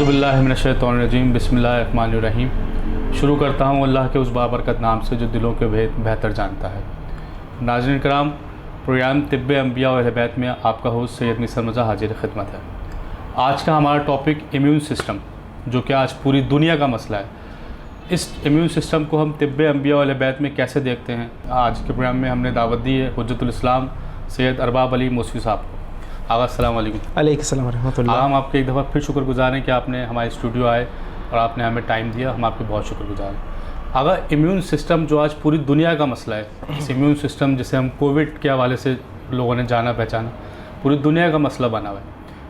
औज़ुबिल्लाहि मिनश्शैतानिर्रजीम बिस्मिल्लाहिर्रहमानिर्रहीम। शुरू करता हूँ अल्लाह के उस बाबरकत नाम से जो दिलों के भेद बेहतर जानता है। नाज़रीन कराम, प्रोग्राम तिब्बे अंबिया व अहले बैत में आपका होस्ट सैयद निसर रज़ा हाजिर खिदमत है। आज का हमारा टॉपिक इम्यून सिस्टम, जो कि आज पूरी दुनिया का मसला है। इस इम्यून सिस्टम को हम तिब्बे अंबिया व अहले बैत में कैसे देखते हैं, आज के प्रोग्राम में हमने दावत दी है हुज्जतुल इस्लाम सैयद अरबाब अली मौसवी साहब को। आगा अस्सलाम वालेकुम। अलैकुम सलाम व रहमतुल्लाह। हम आपके एक दफ़ा फिर शुक्रगुजार हैं कि आपने हमारे स्टूडियो आए और आपने हमें टाइम दिया, हम आपके बहुत शुक्रगुजार हैं। अगर इम्यून सिस्टम जो आज पूरी दुनिया का मसला है, इस इम्यून सिस्टम जिसे हम कोविड के हवाले से लोगों ने जाना पहचाना, पूरी दुनिया का मसला बना हुआ है।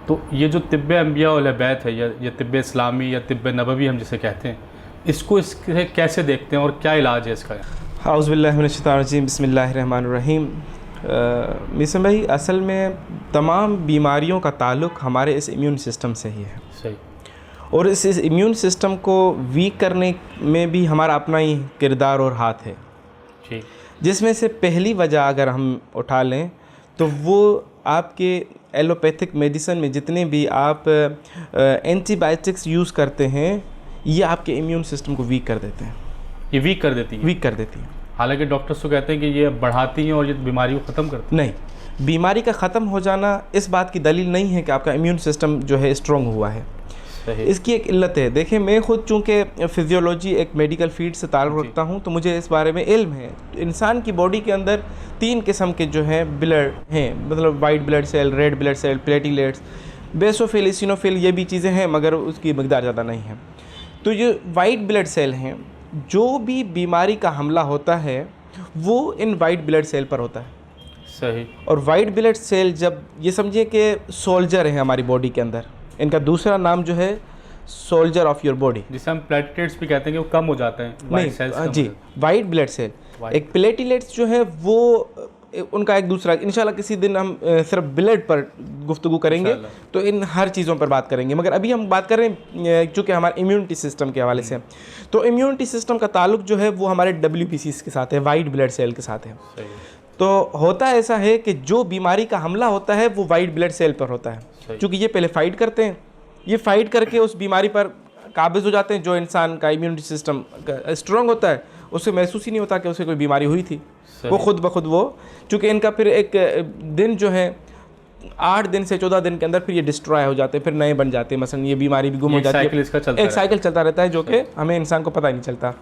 तो ये जो तिब्बे अंबिया व बैत है या तिब्बे इस्लामी या तिब्बे नबवी हम जिसे कहते हैं, इसको इसके कैसे देखते हैं और क्या इलाज है इसका? औज़ु बिल्लाहि मिनश शैतानिर रजीम बिस्मिल्लाहिर्रहमानिर्रहीम। मिसन भाई, असल में तमाम बीमारियों का ताल्लुक़ हमारे इस इम्यून सिस्टम से ही है। सही। और इस इम्यून सिस्टम को वीक करने में भी हमारा अपना ही किरदार और हाथ है। ठीक। जिसमें से पहली वजह अगर हम उठा लें तो वो आपके एलोपैथिक मेडिसिन में जितने भी आप एंटीबायोटिक्स यूज़ करते हैं, ये आपके इम्यून सिस्टम को वीक कर देते हैं। ये वीक कर देती है? वीक कर देती है। हालांकि डॉक्टर्स तो कहते हैं कि ये बढ़ाती हैं और ये बीमारी को ख़त्म करती नहीं, बीमारी का ख़त्म हो जाना इस बात की दलील नहीं है कि आपका इम्यून सिस्टम जो है स्ट्रॉन्ग हुआ है। सही। इसकी एक इल्लत है। देखिए, मैं खुद चूँकि फ़िज़ियोलॉजी एक मेडिकल फील्ड से ताल्लुक़ रखता हूँ, तो मुझे इस बारे में इल्म है। इंसान की बॉडी के अंदर 3 किस्म के जो हैं ब्लड हैं, मतलब white blood cell, red blood cell, platelets, basophil, eosinophil, ये भी चीज़ें हैं, मगर उसकी मकदार ज़्यादा नहीं है। तो ये वाइट ब्लड सेल हैं, जो भी बीमारी का हमला होता है वो इन वाइट ब्लड सेल पर होता है। सही। और वाइट ब्लड सेल, जब ये समझिए कि सोल्जर है हमारी बॉडी के अंदर, इनका दूसरा नाम जो है सोल्जर ऑफ योर बॉडी, जिसे हम प्लेटलेट्स भी कहते हैं कि वो कम हो जाते हैं। नहीं जी, वाइट ब्लड सेल। एक प्लेटिलेट्स जो है वो उनका एक दूसरा, इंशाल्लाह किसी दिन हम सिर्फ ब्लड पर गुफ्तगू करेंगे, तो इन हर चीज़ों पर बात करेंगे। मगर अभी हम बात कर रहे हैं चूँकि हमारे इम्यूनिटी सिस्टम के हवाले से, तो इम्यूनिटी सिस्टम का ताल्लुक जो है वो हमारे WBCs के साथ है, वाइट ब्लड सेल के साथ है। तो होता ऐसा है कि जो बीमारी का हमला होता है वो वाइट ब्लड सेल पर होता है। चूँकि ये पहले फ़ाइट करते हैं, ये फ़ाइट करके उस बीमारी पर काबिज़ हो जाते हैं। जो इंसान का इम्यूनिटी सिस्टम स्ट्रॉन्ग होता है, उसे महसूस ही नहीं होता कि उसे कोई बीमारी हुई थी। वो खुद ब खुद वो, चूँकि इनका फिर एक दिन जो है 8 दिन से 14 दिन के अंदर फिर ये डिस्ट्रॉय हो जाते हैं, फिर नए बन जाते हैं। मसलन ये बीमारी भी गुम हो जाती है। एक साइकिल चलता रहता है जो कि हमें इंसान को पता ही नहीं चलता।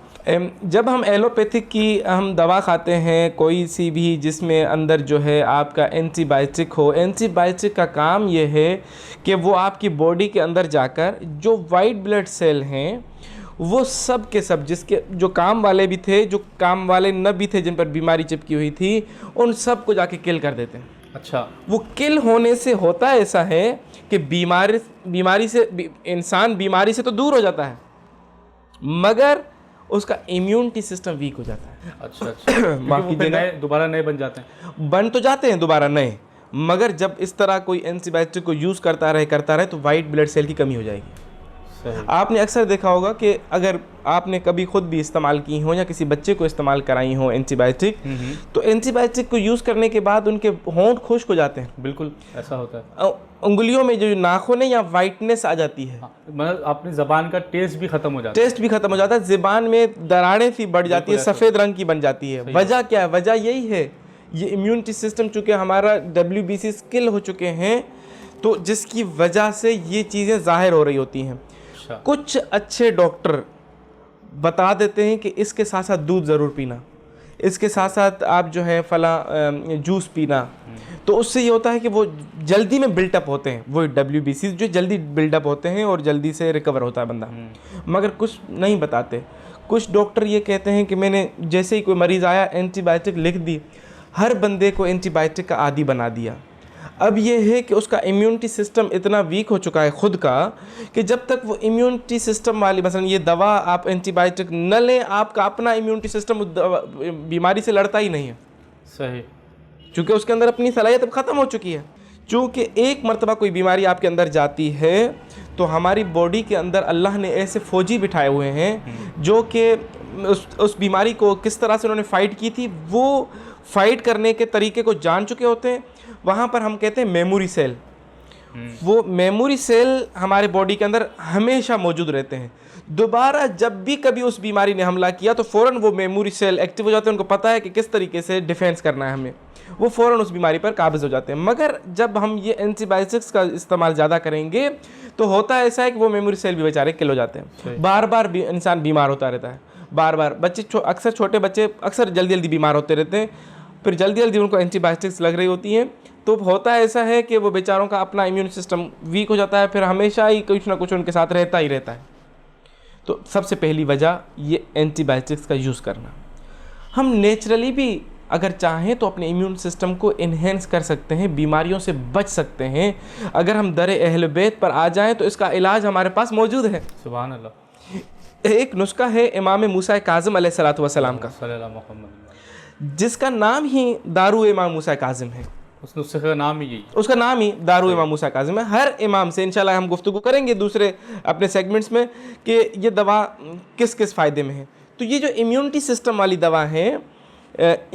जब हम एलोपैथिक की हम दवा खाते हैं, कोई सी भी जिसमें अंदर जो है आपका एंटीबायोटिक हो, एंटीबायोटिक का काम ये है कि वो आपकी बॉडी के अंदर जाकर जो वाइट ब्लड सेल हैं वो सब के सब, जिसके जो काम वाले भी थे, जो काम वाले न भी थे, जिन पर बीमारी चिपकी हुई थी, उन सब को जाके किल कर देते हैं। अच्छा। वो किल होने से होता ऐसा है कि बीमारी से इंसान बीमारी से तो दूर हो जाता है, मगर उसका इम्यूनिटी सिस्टम वीक हो जाता है। अच्छा। माफ कीजिएगा, दोबारा नए बन जाते हैं। बन तो जाते हैं दोबारा नए, मगर जब इस तरह कोई एंटीबायोटिक को यूज़ करता रहे तो वाइट ब्लड सेल की कमी हो जाएगी। आपने अक्सर देखा होगा कि अगर आपने कभी खुद भी इस्तेमाल की हो या किसी बच्चे को इस्तेमाल कराई हो एंटीबायोटिक, तो एंटीबायोटिक को यूज़ करने के बाद उनके होंठ खुश्क हो जाते हैं। बिल्कुल ऐसा होता है। उंगलियों में जो नाखून है या वाइटनेस आ जाती है। मतलब अपनी ज़बान का टेस्ट भी ख़त्म हो जाता है। टेस्ट भी ख़त्म हो जाता है, ज़बान में दरारें सी बढ़ जाती है, सफ़ेद रंग की बन जाती है। वजह क्या है? वजह यही है, ये इम्यूनिटी सिस्टम चूँकि हमारा WBC स्किल हो चुके हैं, तो जिसकी वजह से ये चीज़ें ज़ाहिर हो रही होती हैं। कुछ अच्छे डॉक्टर बता देते हैं कि इसके साथ साथ दूध ज़रूर पीना, इसके साथ साथ आप जो है फला जूस पीना, तो उससे ये होता है कि वो जल्दी में बिल्टअप होते हैं, वो WBC जो जल्दी बिल्डअप होते हैं और जल्दी से रिकवर होता है बंदा। मगर कुछ नहीं बताते। कुछ डॉक्टर ये कहते हैं कि मैंने जैसे ही कोई मरीज़ आया एंटीबायोटिक लिख दी, हर बंदे को एंटीबायोटिक का आदी बना दिया। अब ये है कि उसका इम्यूनिटी सिस्टम इतना वीक हो चुका है खुद का कि जब तक वो इम्यूनिटी सिस्टम वाली, मसलन ये दवा आप एंटीबायोटिक न लें, आपका अपना इम्यूनिटी सिस्टम बीमारी से लड़ता ही नहीं है। सही। चूँकि उसके अंदर अपनी सलाहियत अब ख़त्म हो चुकी है। चूँकि एक मरतबा कोई बीमारी आपके अंदर जाती है तो हमारी बॉडी के अंदर अल्लाह ने ऐसे फ़ौजी बिठाए हुए हैं जो कि उस बीमारी को किस तरह से उन्होंने फ़ाइट की थी, वो फ़ाइट करने के तरीके को जान चुके होते हैं। वहाँ पर हम कहते हैं मेमोरी सेल, वो मेमोरी सेल हमारे बॉडी के अंदर हमेशा मौजूद रहते हैं। दोबारा जब भी कभी उस बीमारी ने हमला किया तो फ़ौरन वो मेमोरी सेल एक्टिव हो जाते हैं, उनको पता है कि किस तरीके से डिफेंस करना है हमें, वो फ़ौरन उस बीमारी पर काबिज़ हो जाते हैं। मगर जब हम ये एंटीबायोटिक्स का इस्तेमाल ज़्यादा करेंगे तो होता ऐसा है कि वो मेमोरी सेल भी बेचारे किल हो जाते हैं। बार बार इंसान बीमार होता रहता है, बार बार बच्चे अक्सर छोटे बच्चे अक्सर जल्दी जल्दी बीमार होते रहते हैं, फिर जल्दी जल्दी उनको एंटीबायोटिक्स लग रही होती हैं। तो होता ऐसा है कि वो बेचारों का अपना इम्यून सिस्टम वीक हो जाता है, फिर हमेशा ही कुछ ना कुछ उनके साथ रहता ही रहता है। तो सबसे पहली वजह ये एंटीबायोटिक्स का यूज़ करना। हम नेचुरली भी अगर चाहें तो अपने इम्यून सिस्टम को इन्हेंस कर सकते हैं, बीमारियों से बच सकते हैं। अगर हम दर अहल बैत पर आ जाएं तो इसका इलाज हमारे पास मौजूद है। सुभान अल्लाह। एक नुस्खा है इमाम मूसा काज़िम अलैहिस्सलातु वस्सलाम का, जिसका नाम ही दारू इमाम मूसा काज़िम है। उस नुस्खे का नाम ही यही, उसका नाम ही दारू इमाम मूसा काज़िम है। हर इमाम से इंशाल्लाह हम गुफ्तगू करेंगे दूसरे अपने सेगमेंट्स में कि ये दवा किस किस फ़ायदे में है। तो ये जो इम्यूनिटी सिस्टम वाली दवा है,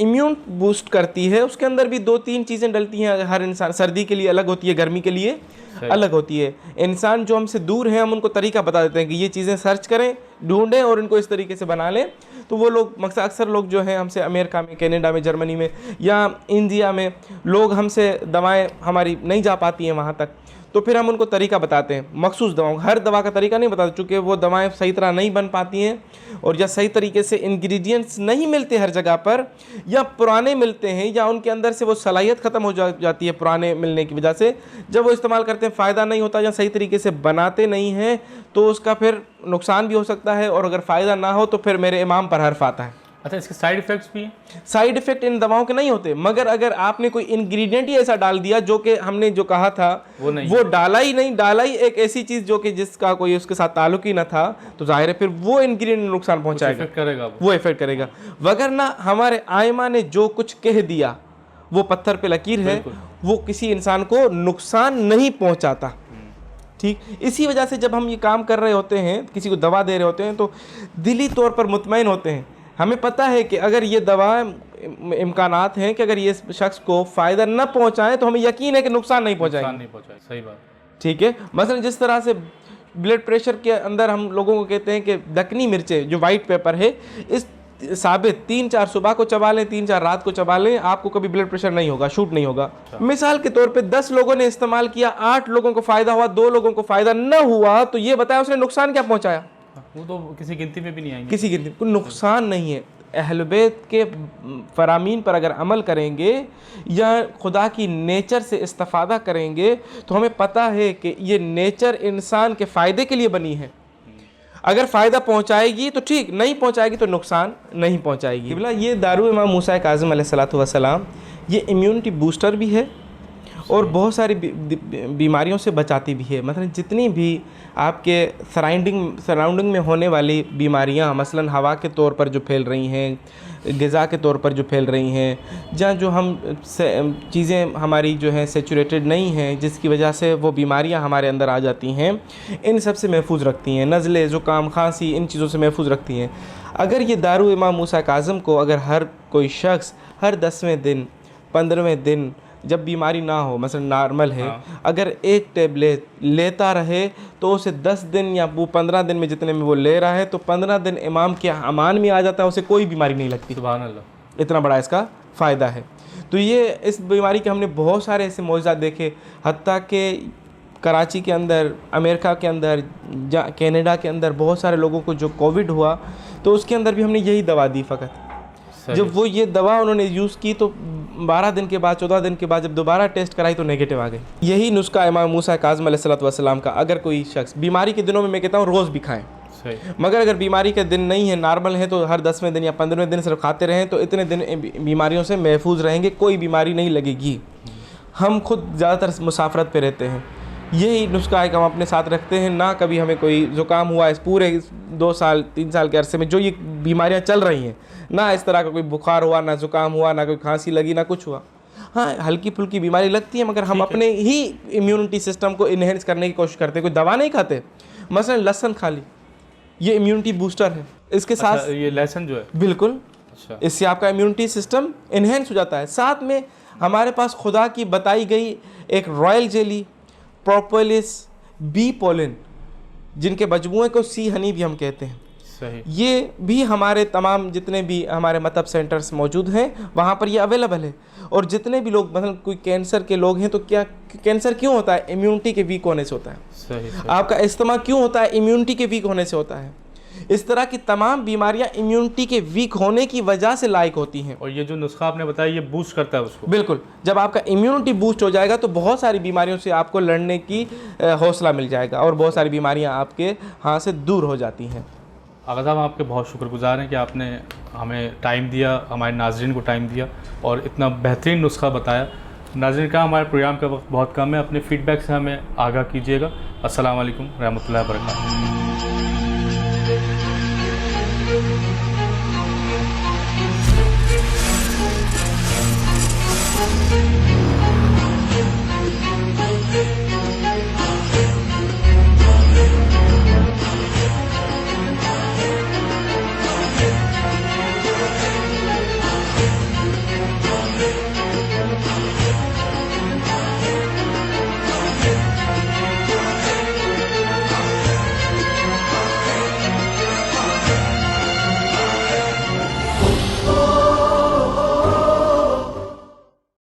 इम्यून बूस्ट करती है, उसके अंदर भी 2-3 चीज़ें डलती हैं। हर इंसान, सर्दी के लिए अलग होती है, गर्मी के लिए अलग होती है। इंसान जो हमसे दूर हैं हम उनको तरीका बता देते हैं कि ये चीज़ें सर्च करें, ढूंढें और इनको इस तरीके से बना लें। तो वो लोग मकसद अक्सर लोग जो हैं हमसे अमेरिका में, कनाडा में, जर्मनी में या इंडिया में लोग हमसे दवाएं हमारी नहीं जा पाती हैं वहाँ तक, तो फिर हम उनको तरीका बताते हैं मखसूस दवाओं। हर दवा का तरीका नहीं बताते चूँकि वो दवाएं सही तरह नहीं बन पाती हैं और या सही तरीके से इंग्रेडिएंट्स नहीं मिलते हर जगह पर, या पुराने मिलते हैं, या उनके अंदर से वो सलाहियत ख़त्म हो जाती है पुराने मिलने की वजह से। जब वो इस्तेमाल करते हैं फ़ायदा नहीं होता या सही तरीके से बनाते नहीं हैं तो उसका फिर नुकसान भी हो सकता है, और अगर फ़ायदा ना हो तो फिर मेरे इमाम पर हर्फ आता है। अच्छा, इसके साइड इफ़ेक्ट्स भी हैं? साइड इफ़ेक्ट इन दवाओं के नहीं होते, मगर अगर आपने कोई इंग्रेडिएंट ही ऐसा डाल दिया जो कि हमने जो कहा था वो डाला ही एक ऐसी चीज़ जो कि जिसका कोई उसके साथ ताल्लुक ही ना था, तो जाहिर है फिर वो इंग्रेडिएंट नुकसान पहुंचाएगा, वो इफेक्ट करेगा। वगरना हमारे आइमा ने जो कुछ कह दिया वो पत्थर पे लकीर है, वो किसी इंसान को नुकसान नहीं पहुँचाता। ठीक, इसी वजह से जब हम ये काम कर रहे होते हैं, किसी को दवा दे रहे होते हैं, तो दिली तौर पर मुतमईन होते हैं। हमें पता है कि अगर ये दवा इम्कानात हैं कि अगर ये शख्स को फ़ायदा न पहुंचाएं तो हमें यकीन है कि नुकसान नहीं पहुंचाएंगे। सही बात। ठीक है, मसलन जिस तरह से ब्लड प्रेशर के अंदर हम लोगों को कहते हैं कि दक्कनी मिर्चें जो वाइट पेपर है, इस साबित 3-4 सुबह को चबा लें, 3-4 रात को चबा लें, आपको कभी ब्लड प्रेशर नहीं होगा, शूट नहीं होगा। मिसाल के तौर पे 10 लोगों ने इस्तेमाल किया, 8 लोगों को फ़ायदा हुआ, 2 लोगों को फ़ायदा न हुआ, तो ये बताया उसने नुकसान क्या पहुंचाया? वो तो किसी गिनती में भी नहीं आएंगे, किसी गिनती, कोई नुकसान नहीं है। अहले बैत के फरामीन पर अगर अमल करेंगे या खुदा की नेचर से इस्तिफादा करेंगे तो हमें पता है कि ये नेचर इंसान के फ़ायदे के लिए बनी है। अगर फ़ायदा पहुंचाएगी तो ठीक, नहीं पहुंचाएगी तो नुकसान नहीं पहुंचाएगी। बोला ये दारू इमाम मूसा काज़िम अलैहिस्सलातु वस्सलाम ये इम्यूनिटी बूस्टर भी है और बहुत सारी बीमारियों से बचाती भी है। मतलब जितनी भी आपके सराउंडिंग में होने वाली बीमारियां, मसलन हवा के तौर पर जो फैल रही हैं, ग़िज़ा के तौर पर जो फैल रही हैं, जहाँ जो हम चीज़ें हमारी जो है सेचुरेटेड नहीं हैं, जिसकी वजह से वो बीमारियां हमारे अंदर आ जाती हैं, इन सब से महफूज रखती हैं। नज़ले, ज़ुकाम, खांसी, इन चीज़ों से महफूज रखती हैं। अगर ये दारू इमाम मूसा काज़िम को अगर हर कोई शख्स हर 10वें दिन, 15वें दिन जब बीमारी ना हो, मसलन नॉर्मल है, अगर एक टेबलेट लेता रहे तो उसे 10 दिन या वो 15 दिन में जितने में वो ले रहा है तो 15 दिन इमाम के अमान में आ जाता है, उसे कोई बीमारी नहीं लगती। सुभान अल्लाह, इतना बड़ा इसका फ़ायदा है। तो ये इस बीमारी के हमने बहुत सारे ऐसे मौजज़ात देखे, हत्ता कि कराची के अंदर, अमेरिका के अंदर, कनाडा के अंदर बहुत सारे लोगों को जो कोविड हुआ तो उसके अंदर भी हमने यही दवा दी फ़कत। जब वो ये दवा उन्होंने यूज़ की तो 12 दिन के बाद, 14 दिन के बाद जब दोबारा टेस्ट कराई तो नेगेटिव आ गई। यही नुस्खा इमाम मूसा काज़िम अलैहिस्सलातु वस्सलाम का। अगर कोई शख्स बीमारी के दिनों में, मैं कहता हूँ रोज़ भी खाएँ, मगर अगर बीमारी के दिन नहीं है, नॉर्मल है, तो हर 10वें दिन या 15वें दिन सिर्फ खाते रहें तो इतने दिन बीमारियों से महफूज रहेंगे, कोई बीमारी नहीं लगेगी। हम खुद ज़्यादातर मुसाफरत पे रहते हैं, यही नुस्खा है कि हम अपने साथ रखते हैं। ना कभी हमें कोई ज़ुकाम हुआ इस पूरे 2 साल 3 साल के अरसे में जो ये बीमारियां चल रही हैं, ना इस तरह का कोई बुखार हुआ, ना ज़ुकाम हुआ, ना कोई खांसी लगी, ना कुछ हुआ। हाँ, हल्की फुल्की बीमारी लगती है, मगर हम अपने ही इम्यूनिटी सिस्टम को इन्हेंस करने की कोशिश करते हैं। कोई दवा नहीं खाते, मसलन लहसुन खा ली, ये इम्यूनिटी बूस्टर है। इसके साथ ये लहसुन जो है, बिल्कुल, इससे आपका इम्यूनिटी सिस्टम इन्हेंस हो जाता है। साथ में हमारे पास खुदा की बताई गई एक royal jelly propolis, bee pollen, जिनके मजमूए को सी हनी भी हम कहते हैं, सही, ये भी हमारे तमाम जितने भी हमारे मतब सेंटर्स मौजूद हैं वहाँ पर ये अवेलेबल है। और जितने भी लोग मतलब कोई कैंसर के लोग हैं, तो क्या कैंसर क्यों होता है? इम्यूनिटी के वीक होने से होता है। सही, सही। आपका इस्तेमा क्यों होता है? इम्यूनिटी के वीक होने से होता है। इस तरह की तमाम बीमारियां इम्यूनिटी के वीक होने की वजह से लायक होती हैं। और ये जो नुस्खा आपने बताया ये बूस्ट करता है उसको। बिल्कुल, जब आपका इम्यूनिटी बूस्ट हो जाएगा तो बहुत सारी बीमारियों से आपको लड़ने की हौसला मिल जाएगा और बहुत सारी बीमारियां आपके हाथ से दूर हो जाती हैं। आगा साहब, आपके बहुत शुक्रगुजार हैं कि आपने हमें टाइम दिया, हमारे नाज़रीन को टाइम दिया और इतना बेहतरीन नुस्खा बताया। नाज़रीन का हमारे प्रोग्राम का वक्त बहुत कम है, अपने फ़ीडबैक से हमें आगाह कीजिएगा। अस्सलाम वालेकुम रहमतुल्लाहि व बरकातहू।